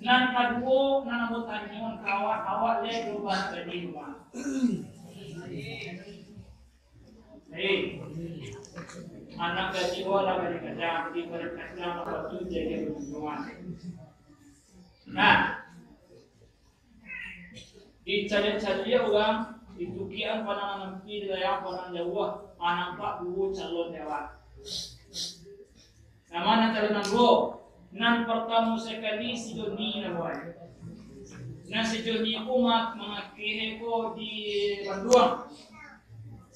Nan kadua nanamot anyon kawat le berubah jadi rumah. Anak kecil lagi kerja di berkasnya waktu jadi berjuang. Nah, di cari-cari orang itu kian panangan nampi daya panang jauh anak pak dulu calon dewa. Nama calon nanggo nan pertama sekali si Joni nabuai. Nah si Joni umat mengakhiri ko di Bandung.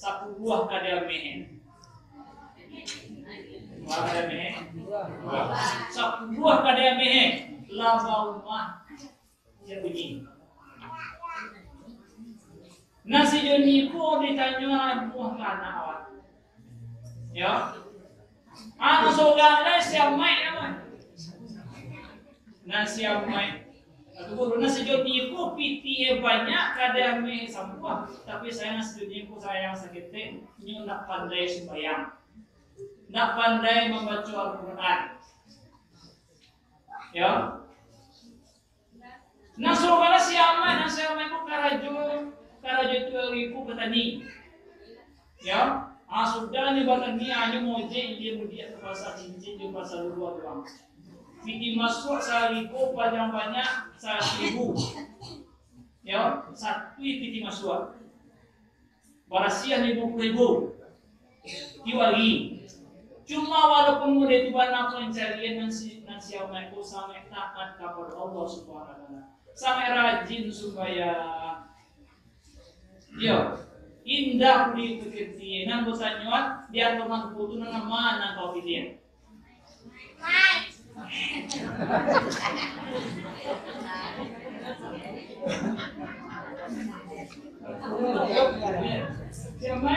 10 buah kada mehen. Kada mehen. 10 buah kada mehen. Laba rumah dia bunyi. Nasi Joni ko ditanya buah kana awak. Ya. Anu sogale siap mai nama. Nasi amai. Aduh, nasi Joni ko piti banyak kada me sampah, tapi saya nasi Joni ko sayang sakit nyo nak pandai sembahyang. Nak pandai membaca Al-Qur'an. Ya. Nasi sogale siap mai, nasi amai ko karajo itu ibu petani. Ya. Sudah ni petani hanya moje dia mudia ke pasar cincin di pasar luar doang. Piti masuk seribu panjang banyak 1.000. Ya, satu piti masuk. Barasiah 50.000. Diwali. Cuma walaupun mudah itu banyak pencarian nasi amai ko sampai taat kepada Allah Subhanahu wa taala. Sampai rajin supaya ya indah di pekerti nan bosanyon dia teman putu nang mana kau pilih. Siapa?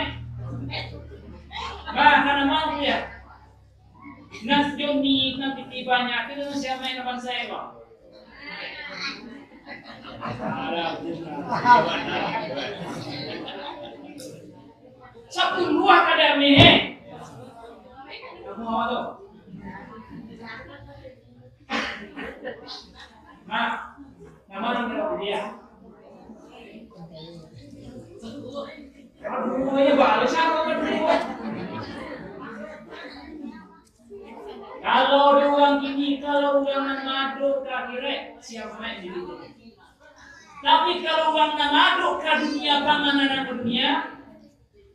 Bah, karena mau ya. Nas Joni nanti tibanya itu siapa yang depan saya kok? Satu luar kada mehe. Kamu mau tu? Nah, nama orang dia. Aduh, ini baru siapa berdua? Kalau orang ini, kalau orang mengaduk kira siapa yang dirinya? Tapi kalau orang mengaduk ke dunia panganan dunia,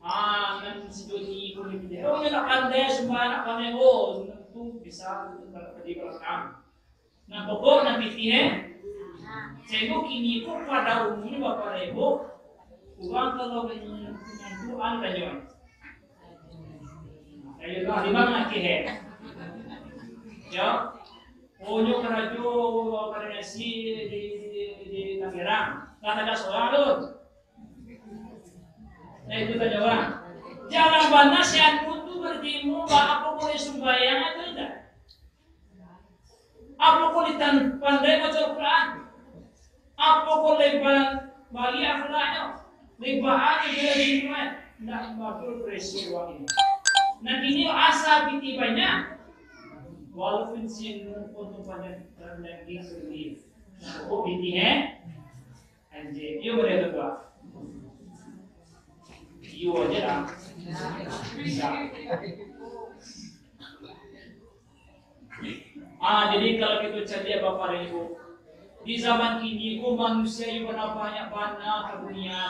kan sedoni kulit dia. Oh, nak pandai semua nak pandai tentu bisa terjadi belakang. Nah, pokok nanti saya kini kok pada umumnya bapak ibu, uang kalau penyembuhan banyak. Ayo lah di mana kihe? Ya, onyo kerajo karena si di Tangerang, kan ada seorang tu. Nah itu jawab. Jangan banas yang untuk bertimu, apa boleh sembahyang atau tidak? Apa boleh pandai baca Al-Quran? Apa boleh bagi akhlaknya? Lebahan juga diiman. Tidak makhluk peristiwa ini. Nah ini asa binti banyak. Walaupun sinu untuk banyak lagi sendiri. Nah, oh binti anjir. Iyo boleh tu Iyo aja dah. Bisa. Jadi kalau kita cari Bapak dan Ibu, di zaman kini manusia yang banyak ke dunia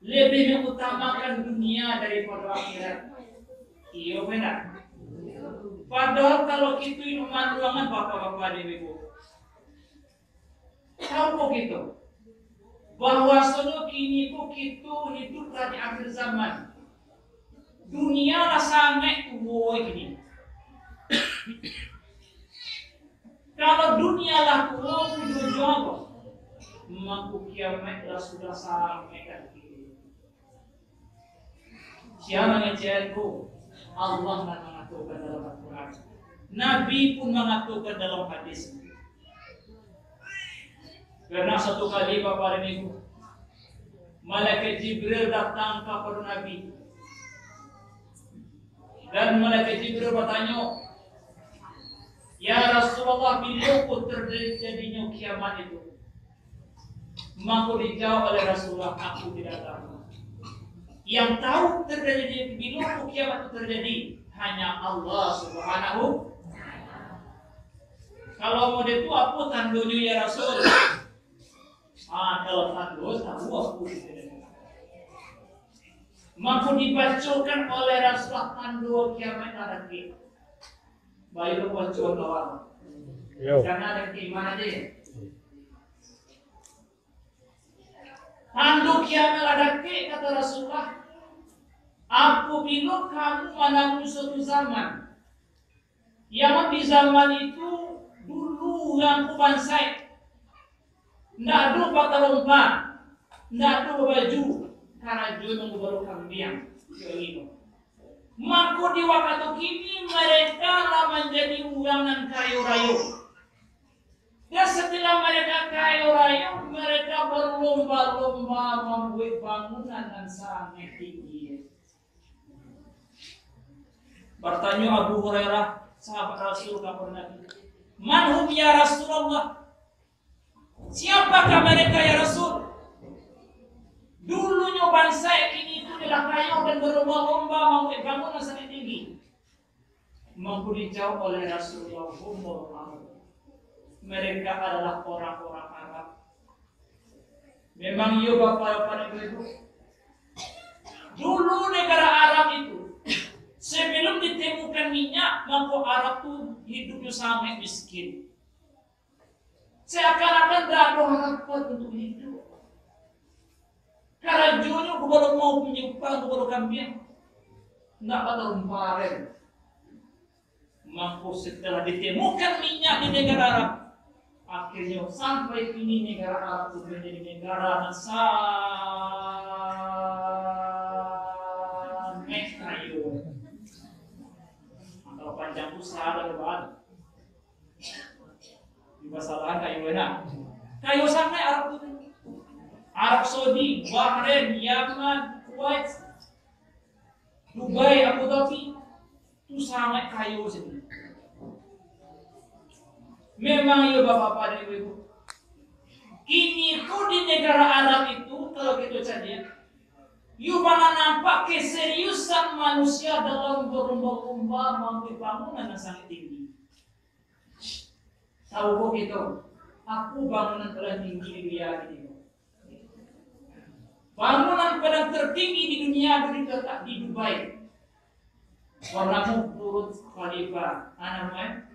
lebih mengutamakan dunia daripada akhirat. Iya benar. Padahal kalau kita inuman ruangan Bapak-bapak dan Ibu, tahu kok gitu? Bahwa kini kita hidup di akhir zaman. Dunia lah sangat tua gini. Kalau dunia lah tua ujung maka kiamat lah sudah sampai kan kini. Siapa mengajarku? Allah mengatakan dalam Al-Quran. Nabi pun mengatakan dalam hadis. Karena satu kali Bapak dan Ibu, Malaikat Jibril datang kepada Nabi. Dan Malaikat Jibril bertanya, Ya Rasulullah, bila terjadinya kiamat itu? Maka dijawab oleh Rasulullah, aku tidak tahu. Yang tahu terjadi bila kiamat itu terjadi hanya Allah Subhanahu. Kalau mau itu apa tandanya ya Rasul? Kalau tanda tahu aku tidak. Maka dibacakan oleh Rasulullah tanda kiamat nanti. Baik baca kawan. Karena ada keimanan dia. Tanda kiamat nanti kata Rasulullah. Apabila kamu menanggung suatu zaman, yang di zaman itu dulu yang kubansai, tidak ada pakai lomba, tidak ada baju, karena jodoh baru kambing, maka di waktu kini mereka menjadi ulangan kayu-rayu. Dan setelah mereka kayu-rayu, mereka berlomba-lomba membuat bangunan yang sangat tinggi. Bertanya Abu Hurairah, sahabat Rasul kabar Nabi, "Man hum ya Rasulullah?" Siapakah mereka ya Rasul? Dulunya bangsa ini itu adalah kayu dan berlomba-lomba membuat bangunan sangat tinggi. Mampu dijawab oleh Rasulullah, humul Arab. Mereka adalah orang-orang Arab. Memang iya bapak-bapak ibu. Dulu negara Arab itu sebelum ditemukan minyak, maka Arab itu hidupnya sangat miskin. Seakan-akan tidak ada harapan untuk hidup. Karena jualnya baru mau menyimpan, baru kambing. Tidak ada rumparan. Maka setelah ditemukan minyak di negara Arab, akhirnya sampai kini negara Arab itu menjadi negara yang sangat kayu. Kalau panjang usaha dan lebat, masalah kayu enak. Kayu sampai Arab itu, Arab Saudi, Bahrain, Yaman, Kuwait, Dubai, Abu Dhabi, itu sangat kayu sendiri. Memang ya bapak-bapak dan ibu-ibu, kini itu di negara Arab itu kalau gitu saja, you mana nampak keseriusan manusia dalam berlomba-lomba membuat bangunan yang sangat tinggi. Tahu kok gitu? Aku bangunan tertinggi di dunia ini. Bangunan paling tertinggi di dunia terletak di Dubai. Warnamu Burj Khalifa, namanya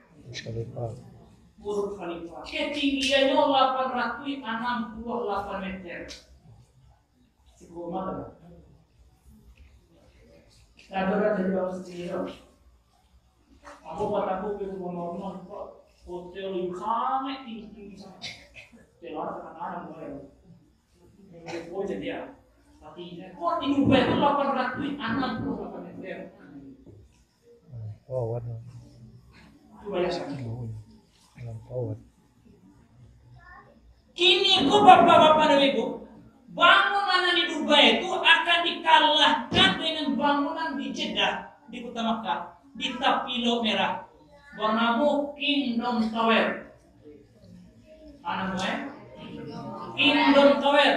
Burj Khalifa. Ketinggiannya 868 meter. Cukup mana? Saudara dari bawah sendiri. Aku kataku ke rumah hotel yang sangat tinggi sangat. Telah terkenal mulai. Oh jadi ya. Tapi kok di Dubai itu 868 meter. Oh, warna. Itu banyak sekali. Oh. Kini kok bapak-bapak dan ibu, bangunan di Dubai itu akan dikalahkan dengan bangunan di Jeddah, di kota Makkah, di Tapilo Merah, bernama Kingdom Tower. Namanya Kingdom Tower.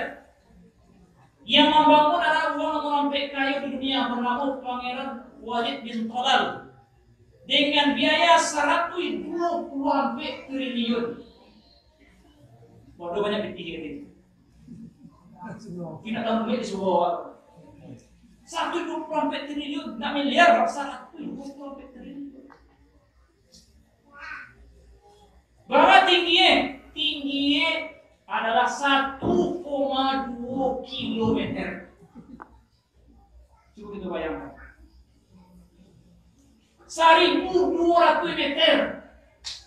Yang membangun adalah uang mengambil kayu di dunia bernama Pangeran Walid bin Talal dengan biaya 120 triliun. Waduh banyak dipikir ini. Tidak tahu duit di sebuah 120 triliun, 6 miliar, 120 triliun. Bahwa tingginya adalah 1,2 kilometer. Cukup itu bayangkan. 1.200 meter.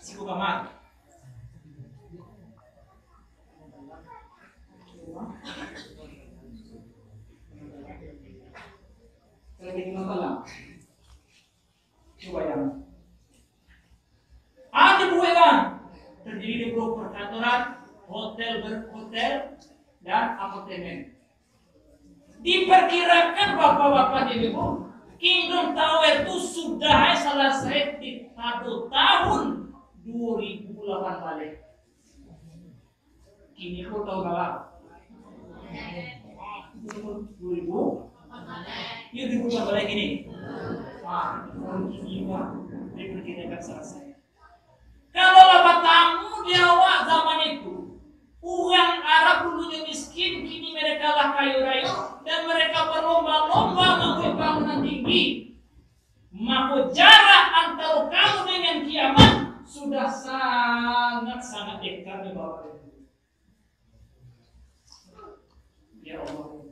Cukup amat. Lagi masalah. Coba yang ada bueran terdiri di grup perkantoran, hotel dan apartemen. Diperkirakan bapak-bapak dan ibu, Kingdom Tower itu sudah selesai di tahun 2008 balik. Kini kau tahu berapa? 2000? Ya 2008 balik ini. Kini mah, ini kita akan selesai. Kalau dapat tamu di awal zaman itu, orang Arab dulunya miskin, kini mereka lah kaya raya dan mereka berlomba-lomba membuat bangunan tinggi. Maka jarak antara kamu dengan kiamat sudah sangat-sangat dekat di bawah itu. Ya Allah.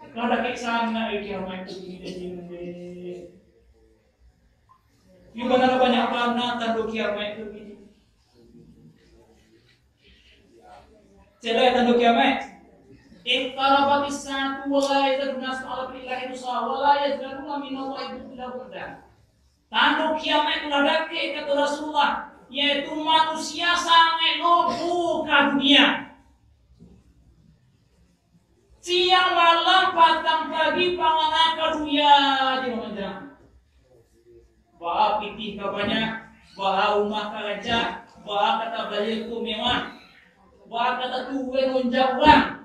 Kalau ada kesana kiamat itu ini. Di mana banyak mana tanda kiamat itu ini. Celai tanda kiamat. Iqtarabatis saatu wa la yazaluna as'ala billahi tusa wa la yazaluna minallahi illa burda. Tanda kiamat itu ladake kata Rasulullah, yaitu manusia sangat lobo ke dunia. Siang malam patang pagi panganan ke dunia di menjelang. Baha pitih ka banyak, baha rumah ka raja, baha kata belajar ku mewah, baha kata tuwe nonjauhan.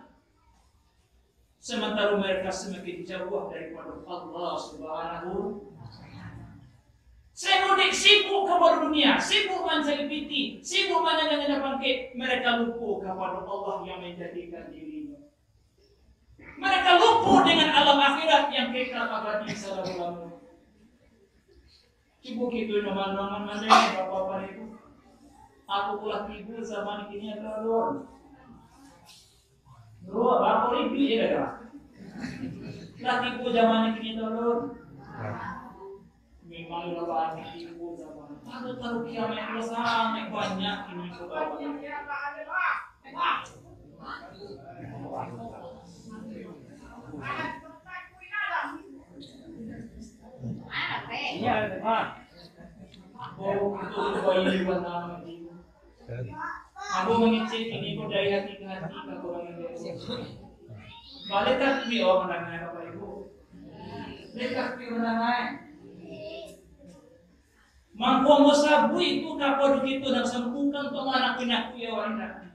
Sementara mereka semakin jauh daripada Allah Subhanahu. Semudik sibuk kepada dunia, sibuk mencari piti, sibuk menyanyi bangkit. Mereka lupa kepada Allah yang menjadikan dirinya. Mereka lupa dengan alam akhirat yang kekal abadi selama-lamanya. Sibuk itu nama-nama mana bapak-bapak itu. Aku pula tidur zaman kini ada doang. Dua bapak ribu ya dah. Lah tipu zaman kini doang. Memang lelah tipu zaman. Tahu kiamat itu sangat banyak ini bapak. Iya, Pak. Oh, itu bayi warna biru. Aku mengecek ini kok dari hati ke hati ke orang yang dewasa. Balik takbir orang menangani Bapak Ibu. Balik takbir menangani. Mangkomo sabu itu kapal begitu dan sembuhkan untuk anak-anakku ya wanita.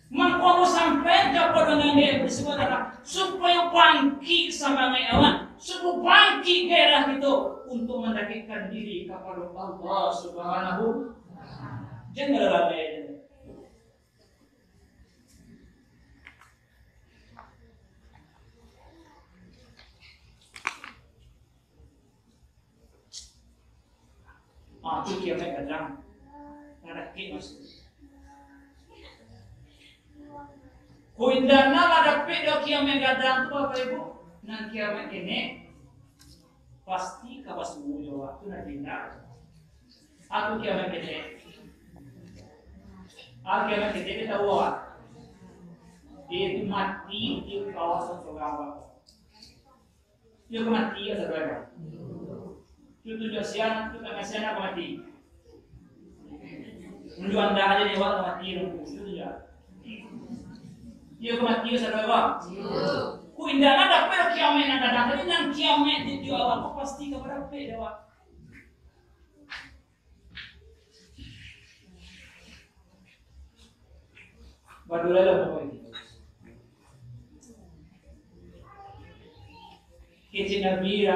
Mangkomo sampai kapal dengan dia bersaudara supaya bangkit sama ngayawan, supaya bangkit gairah itu untuk mendekatkan diri kepada Allah Subhanahu. Jangan lalai. Itu kiamat kadang ada kiamat. Kuindana ada pedo kiamat kadang tu apa ibu? Nan kiamat ini pasti kapas mulu waktu nanti nak. Aku kiamat ini. Kiamat ini kita tahu. Dia mati di kawasan Sogawang. Dia mati ya saudara. Itu jasian, itu kasihan apa mati? Menjual anda aja lewat mati itu ya. Dia mati saudara. Ku indahnya dapat kiamat yang datang, tapi yang kiamat di awal kau pasti kepada dewa. Badulai lah pokoknya. Kecil Nabi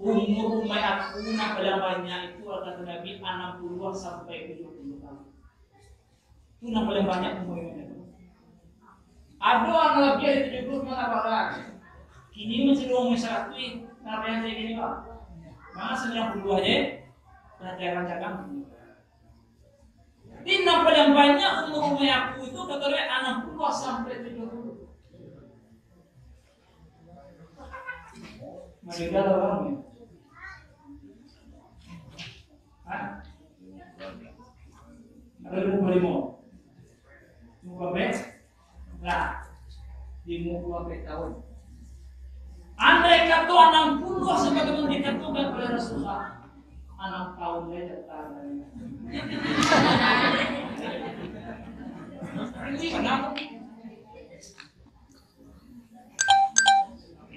umur aku nak paling banyak itu kata Nabi 60 sampai 70 tahun. Itu yang paling banyak umurnya. Ada orang lebih dari 70 mana bakal. Kini masih doang satu ini. Kenapa yang saya gini pak? Mana 90 aja. Perhatian rancangan. Ini yang paling banyak umurnya aku itu kata dia 60 sampai 70. Mereka ada orang ya. Ada 25 muka bet lah di muka bet tahun andai kata 60 sebagaimana dikatakan oleh Rasulullah 6 tahun saja ini kenapa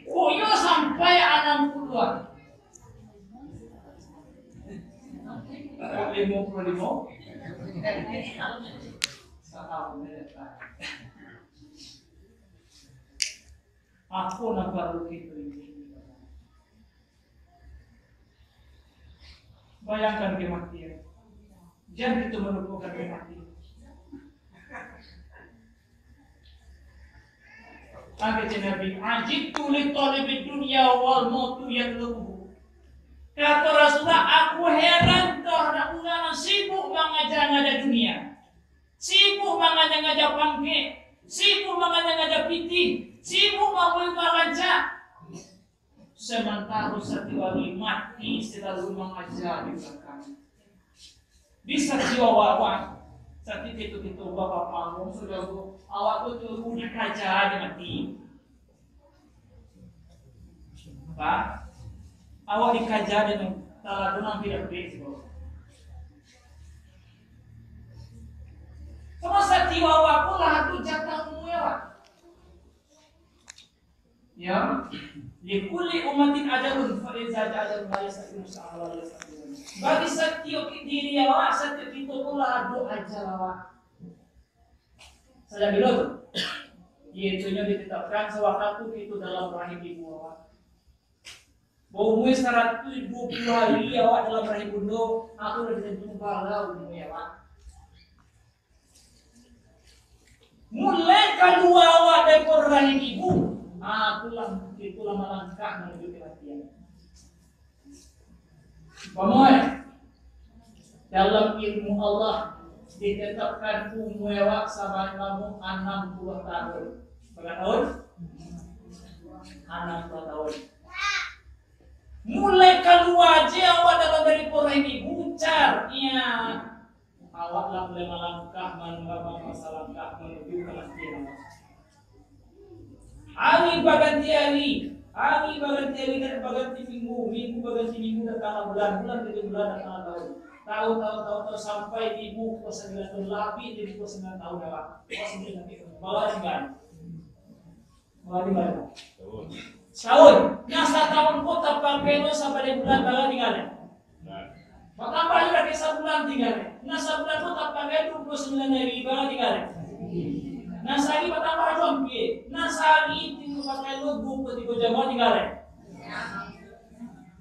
koyo sampai 60-an 55. Setahun depan. Aku nak baru gitu ini. Bayangkan kematian. Jangan itu melupakan kematian. Kata Nabi, "Ajibtu li talibid dunya wal mautu yatlubuhu." Kata Rasulullah, aku heran terhadap orang yang sibuk mengajar-ngajar dunia, sibuk mengajar-ngajar pangke, sibuk mengajar-ngajar piti, sibuk mengajar, sementara satu wali mati selalu mengajar di belakang. Bisa jiwa saat itu bapak panggung sudah awak tu punya kaca dia mati. Pak, awak dikajar dengan salah donang tidak beres. Sama saat jiwa awak pula tu jatah umumnya. Ya, likulli umatin ajalun fa iza ajalun la yastaqim sa'ala la yastaqim. Bagi setiap diri awak, setiap itu pula ada ajal awak. Saya bilang, itunya ditetapkan sewaktu itu dalam rahim ibu awak. Umur 120 hari awak dalam rahim bunda, aku sudah ditentukan pahala umur awak. Mulai kedua awak dari rahim ibu, itulah melangkah menuju kematian. Pamoy, dalam ilmu Allah ditetapkan umur awak sama kamu 60 tahun. Berapa tahun? 60 tahun. Mulai keluar aja awak dalam dari rahim ibu caranya awak mulai melangkah masalah langkah menuju kematian. Hari baganti hari dan baganti minggu baganti minggu datang bulan jadi bulan datang tahun sampai ibu ke 9 tahun lebih jadi 9 tahun awak. 9 tahun. Bawa di mana? Setahun. Nah, setahun kau tak pakai lo sampai bulan baru tinggal. Bertambah juga ke sebulan tinggal. Nah, sebulan kau tak pakai 29 hari baru tinggal. Nah, sehari bertambah jompi. Nah, sehari tinggal pakai lo 23 jam tinggal.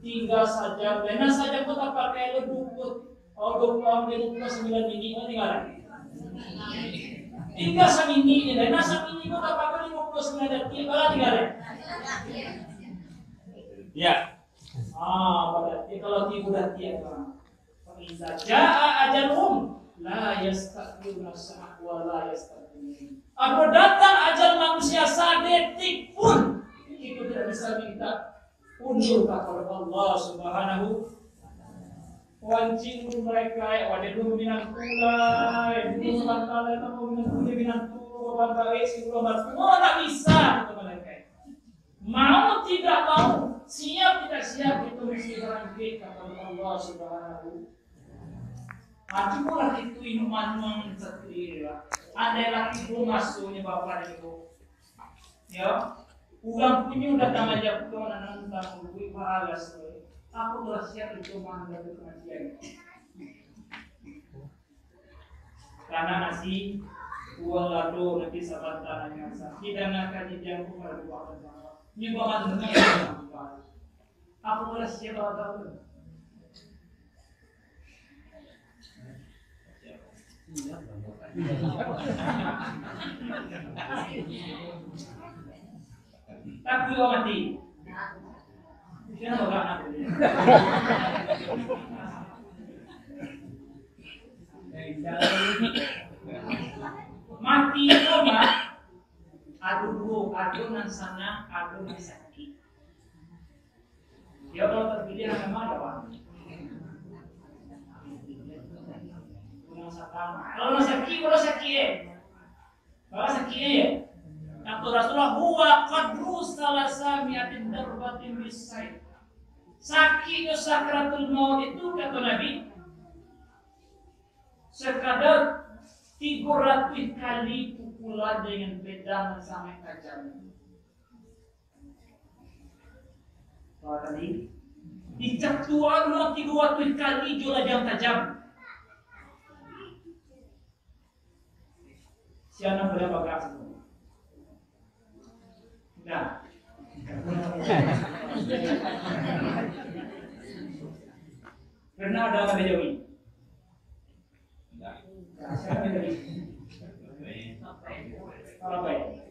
Tinggal saja. Nah, saja kau tak pakai lo 29 minggu tinggal. Tinggal seminggu ini. Nah, seminggu kau tak pakai 59 detik baru tinggal. Ya. Berarti kalau tidak tiada. Iza jaa ajalhum la yastaqbiluna sa'ah wa la yastaqbilun. Apabila datang ajal manusia sedetik pun itu tidak bisa minta undur kepada Allah Subhanahu wancing mereka wadelu minang kulai dulu bantale tamu minang turu bantale sebelum semua tak bisa untuk mereka. Mau tidak mau, siap tidak siap itu mesti berangkat kepada Allah Subhanahu. Aku pula itu inuman sendiri lah. Ada lagi pun masuknya bapak dan ibu. Ya, ulang punya udah tanggal jam pun nantang lebih balas. Aku telah siap itu menghadapi kematian. Karena nasi uang lado nanti sahabat tanahnya sakit dan akan dijangkau pada dua orang. Ini bahan dengan aku telah siap tahu. Tapi juga mati. Siapa orang aku? Mati koma. Aduh nan sana, aduh nan sakit. Dia kalau terpilih nama apa? Kalau sakit. Kata Rasulullah, huwa qadru salasa mi'atin darbatin bisayf. Sakitnya sakratul maut itu kata Nabi sekadar 300 kali pukulan dengan pedang sampai tajam. Tadi dicap tua 300 kali jolajam tajam. Siapa pada bagak semua. Nah. Pernah ada orang Jawi? Enggak. Siapa Jawi? Kalau baik.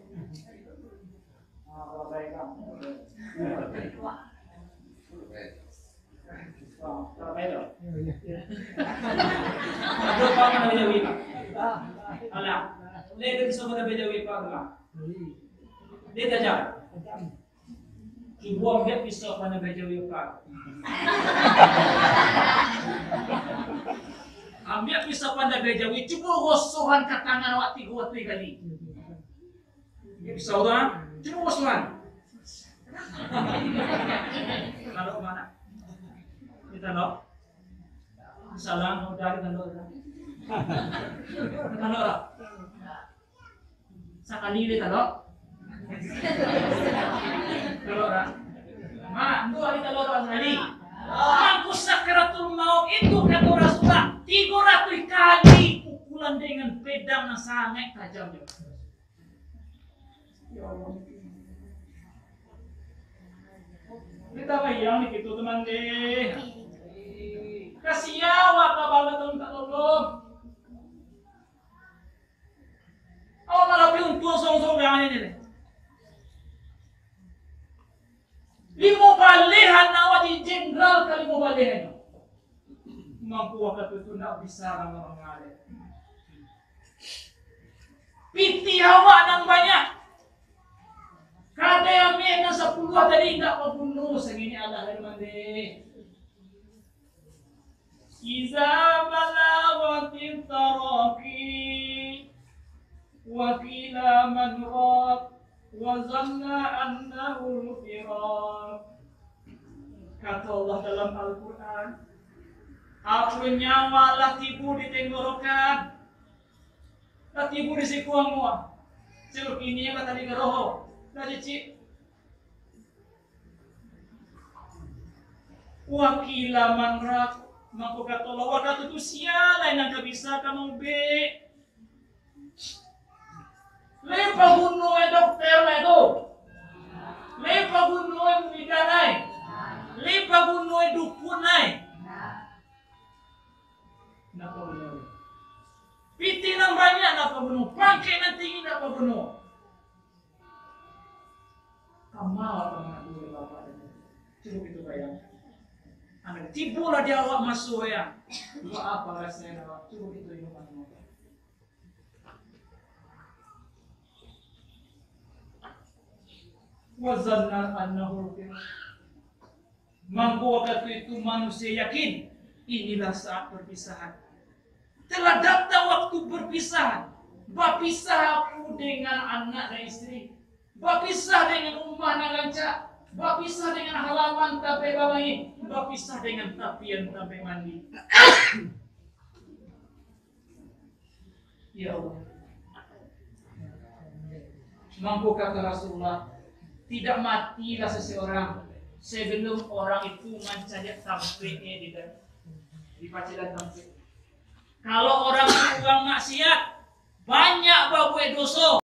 Kalau baik kamu. Kalau baik dong. Ada apa mana Jawi Pak? Alah, lihat di sana ada Jawi Pak lah. Dia tajam. Cuba ambil pisau mana Jawi Pak. Ambil pisau pada Jawi, cuba gosohan ke tangan awak 3 kali. Pisau tu, cuba gosohan. Kalau mana? Kita nak. Salam, udah kita nak. Kita nak. Sekali kita nak. Kalau orang, dua kita nak sekali. Mangku sakaratul maut itu kata Rasulullah 300 kali pukulan dengan pedang yang sangat tajam. Ya Allah. Kita bayang ni gitu teman deh. Kasihan apa banget tuh tak tolong. Awak malah piuntuan song-song yang ini deh. 5 balihan awak di jenderal kali 5 balihan. Mampu waktu itu nak bisa orang mengalir. Piti awak nang banyak. Kada yang mina 10 tadi tak membunuh segini Allah dari mandi. Iza balaghatin taraqi wa qila man raq wa zanna annahu firaq. Kata Allah dalam Al-Quran, aku nyawa lah tibu di tenggorokan, lah tibu di sikuang mua. Celuk ini yang tadi keroho, lah cicik. Wakila manrak, maka kata Allah, wakat itu siapa yang tak bisa kamu be. Lepas bunuh dokter itu, lepas bunuh bidanai, lepas bunuh dukunai. Napa bunuh? Piti nang banyak napa bunuh? Pakai nanti ini napa bunuh? Kamal apa mengatur bapak ini? Cukup itu bayang. Anak tibulah dia awak masuk ya. Buat apa rasanya awak? Cukup itu yang mana? Wazanna annahu mampu waktu itu manusia yakin inilah saat perpisahan. Telah datang waktu perpisahan. Berpisah aku dengan anak dan istri. Berpisah dengan rumah dan lancar. Berpisah dengan halaman tape bawahi. Berpisah dengan tapian tape mandi. Ya Allah. Mampu kata Rasulullah, tidak matilah seseorang sebelum orang itu mencari tampeknya di pacilan tampek. Kalau orang itu uang maksiat, banyak babu dosa.